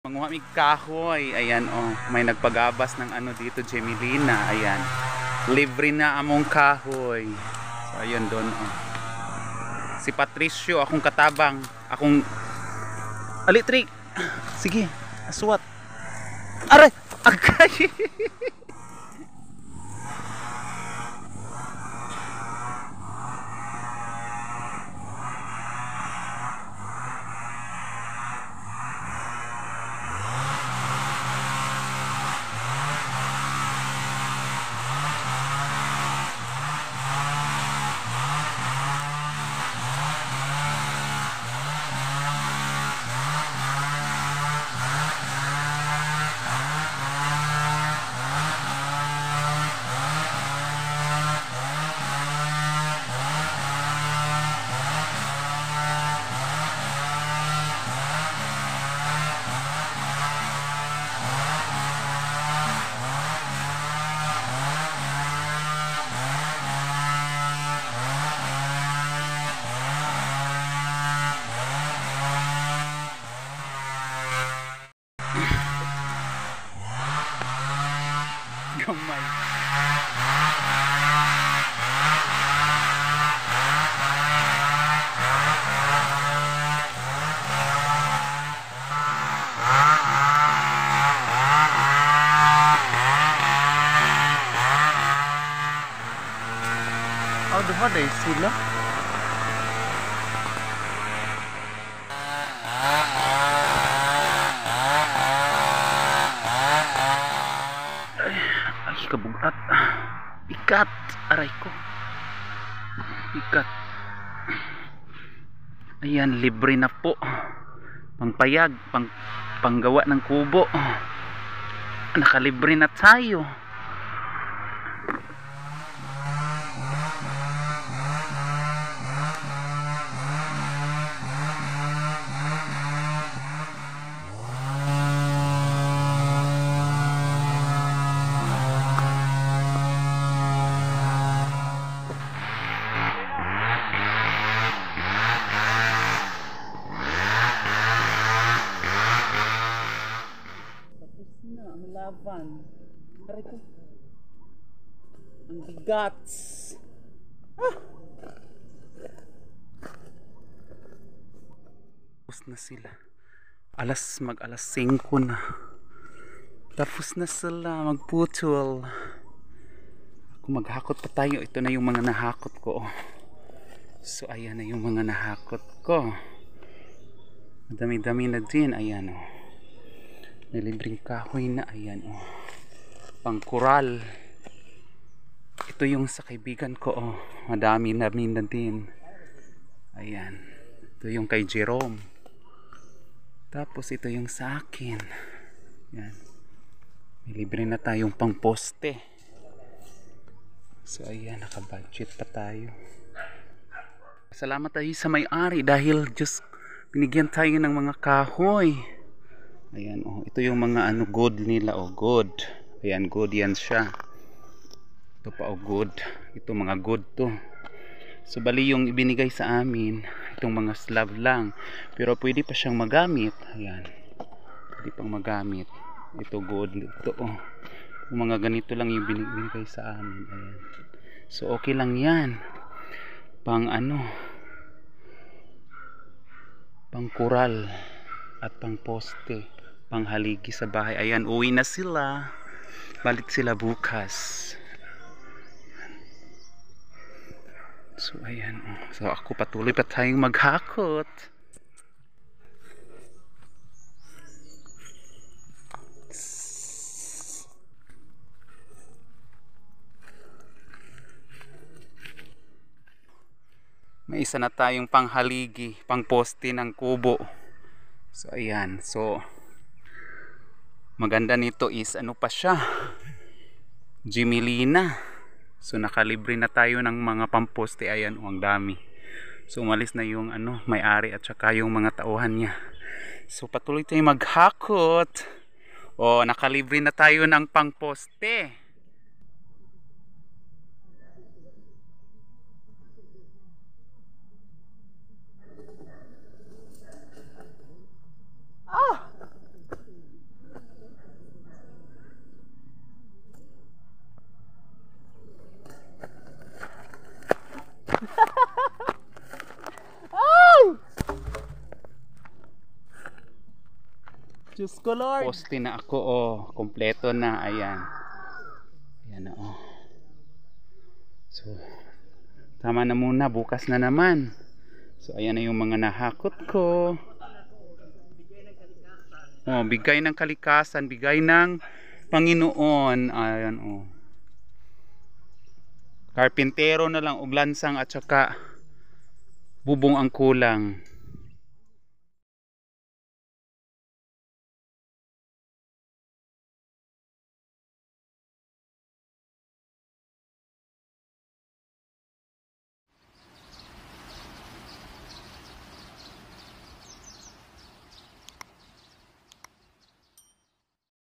Manguha mig kahoy. Ayan oh, may nagpagabas ng ano dito, Jemelina. Ayan. Libre na among kahoy. So ayun doon oh. Si Patricio, akong katabang, akong alitrik. Sige, aswat. Aray! Agay! Gamay. Oh, duha day sila. Ay, kabugat. Ikat. Aray ko. Ikat. Ayan, libre na po. Pangpayag, panggawa ng kubo. Nakalibre na tayo. Ang laban. Aray ko. Ang bigat. Ah! Tapos na sila. Mag-alas 5 na. Tapos na sila magputol. Ako maghakot pa tayo. Ito na yung mga nahakot ko. So ayan na yung mga nahakot ko. Madami-dami na din. Ayan oh. May libreng kahoy na. Ayan oh. Pangkural. Ito yung sa kaibigan ko oh. Madami na din. Ayan. Ito yung kay Jerome. Tapos ito yung sa akin. Ayan. May libre na tayong pang poste. So ayan, nakabudget pa tayo. Salamat tayo sa may-ari dahil just binigyan tayo ng mga kahoy. Ayan oh, ito yung mga ano good nila oh, good. Ayan, good yan siya. Ito pa oh, good. Ito mga good to. So bali yung ibinigay sa amin, itong mga slab lang. Pero pwede pa siyang magamit. Ayan. Pwede pang magamit. Ito good. Ito oh. Yung mga ganito lang yung binigay sa amin. Ayan. So okay lang yan. Pang ano, pang kural at pang poste, pang haligi sa bahay. Ayan, uwi na sila. Balik sila bukas. So ayan oh. So ako patuloy pa tayong maghakot. May isa na tayong panghaligi, pangposte ng kubo. So ayan, so maganda nito is ano pa siya, Jemelina. So nakalibre na tayo ng mga pamposte. Ayan, ang dami. So umalis na yung ano, may-ari at saka yung mga tauhan niya. So patuloy tayong maghakot. O nakalibre na tayo ng pangposte. Diyos ko, Lord. Poste na ako, oh. Kompleto na, ayan. Ayan na, oh. So, tama na muna, bukas na naman. So, ayan na yung mga nahakot ko. Oh, bigay ng kalikasan, bigay ng Panginoon. Ayan, oh. Karpintero na lang, uglansang at saka bubong ang kulang.